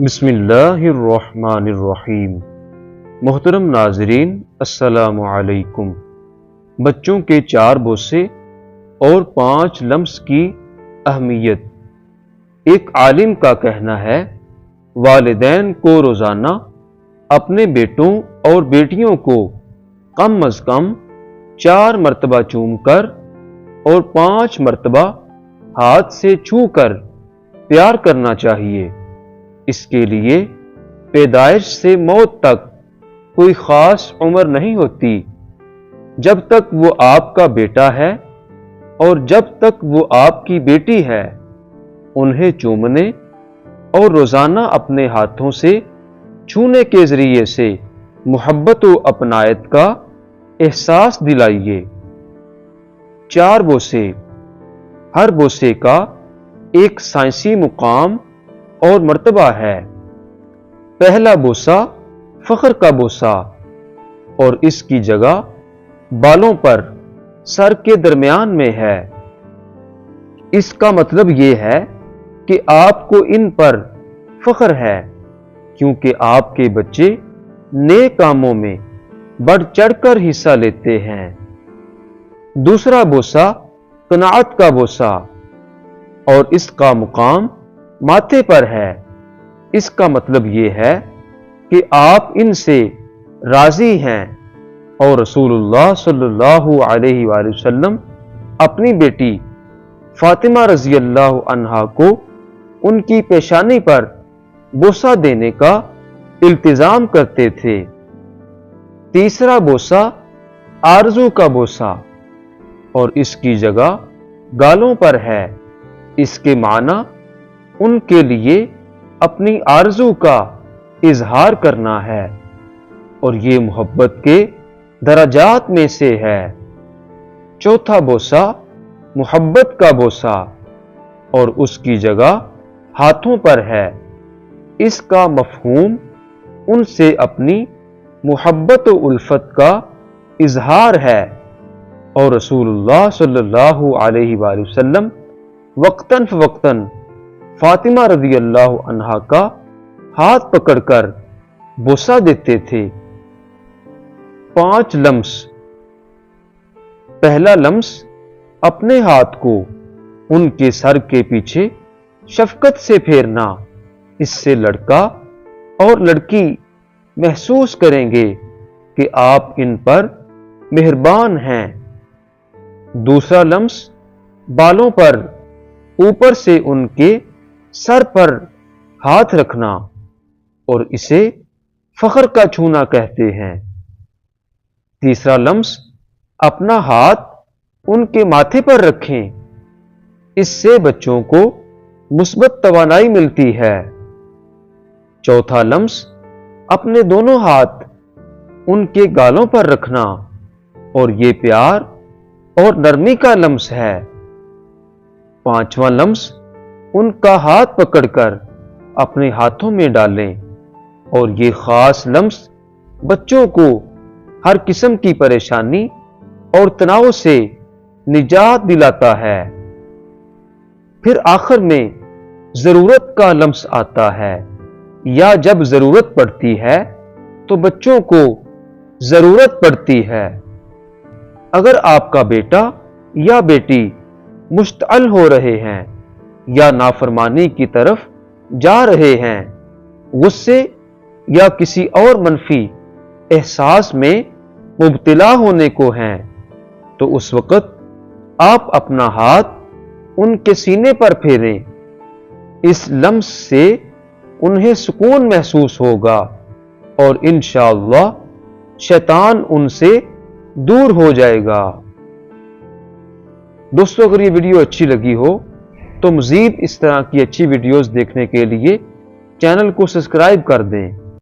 بسم اللہ الرحمن الرحیم۔ محترم ناظرین، السلام علیکم۔ بچوں کے 4 بوسے اور 5 لمس کی اہمیت۔ ایک عالم کا کہنا ہے، والدین کو روزانہ اپنے بیٹوں اور بیٹیوں کو کم از کم 4 مرتبہ چوم کر اور 5 مرتبہ ہاتھ سے چھو کر پیار کرنا چاہیے۔ اس کے لیے پیدائش سے موت تک کوئی خاص عمر نہیں ہوتی۔ جب تک وہ آپ کا بیٹا ہے اور جب تک وہ آپ کی بیٹی ہے، انہیں چومنے اور روزانہ اپنے ہاتھوں سے چھونے کے ذریعے سے محبت و اپنائیت کا احساس دلائیے۔ 4 بوسے۔ ہر بوسے کا ایک سائنسی مقام اور مرتبہ ہے۔ پہلا بوسہ فخر کا بوسہ، اور اس کی جگہ بالوں پر سر کے درمیان میں ہے۔ اس کا مطلب یہ ہے کہ آپ کو ان پر فخر ہے، کیونکہ آپ کے بچے نیک کاموں میں بڑھ چڑھ کر حصہ لیتے ہیں۔ دوسرا بوسہ قناعت کا بوسہ، اور اس کا مقام ماتھے پر ہے۔ اس کا مطلب یہ ہے کہ آپ ان سے راضی ہیں، اور رسول اللہ صلی اللہ علیہ وآلہ وسلم اپنی بیٹی فاطمہ رضی اللہ عنہا کو ان کی پیشانی پر بوسہ دینے کا التزام کرتے تھے۔ تیسرا بوسہ آرزو کا بوسہ، اور اس کی جگہ گالوں پر ہے۔ اس کے معنی ان کے لیے اپنی آرزو کا اظہار کرنا ہے، اور یہ محبت کے درجات میں سے ہے۔ چوتھا بوسہ محبت کا بوسہ، اور اس کی جگہ ہاتھوں پر ہے۔ اس کا مفہوم ان سے اپنی محبت و الفت کا اظہار ہے، اور رسول اللہ صلی اللہ علیہ وآلہ وسلم وقتاً فوقتاً فاطمہ رضی اللہ عنہا کا ہاتھ پکڑ کر بوسہ دیتے تھے۔ 5 لمس۔ پہلا لمس اپنے ہاتھ کو ان کے سر کے پیچھے شفقت سے پھیرنا۔ اس سے لڑکا اور لڑکی محسوس کریں گے کہ آپ ان پر مہربان ہیں۔ دوسرا لمس بالوں پر اوپر سے ان کے سر پر ہاتھ رکھنا، اور اسے فخر کا چھونا کہتے ہیں۔ تیسرا لمس اپنا ہاتھ ان کے ماتھے پر رکھیں۔ اس سے بچوں کو مثبت توانائی ملتی ہے۔ چوتھا لمس اپنے دونوں ہاتھ ان کے گالوں پر رکھنا، اور یہ پیار اور نرمی کا لمس ہے۔ پانچواں لمس ان کا ہاتھ پکڑ کر اپنے ہاتھوں میں ڈالیں، اور یہ خاص لمس بچوں کو ہر قسم کی پریشانی اور تناؤ سے نجات دلاتا ہے۔ پھر آخر میں ضرورت کا لمس آتا ہے، یا جب ضرورت پڑتی ہے تو بچوں کو ضرورت پڑتی ہے۔ اگر آپ کا بیٹا یا بیٹی مشتعل ہو رہے ہیں یا نافرمانی کی طرف جا رہے ہیں، غصے یا کسی اور منفی احساس میں مبتلا ہونے کو ہیں، تو اس وقت آپ اپنا ہاتھ ان کے سینے پر پھیریں۔ اس لمس سے انہیں سکون محسوس ہوگا، اور انشاءاللہ شیطان ان سے دور ہو جائے گا۔ دوستو، اگر یہ ویڈیو اچھی لگی ہو تو مزید اس طرح کی اچھی ویڈیوز دیکھنے کے لیے چینل کو سبسکرائب کر دیں۔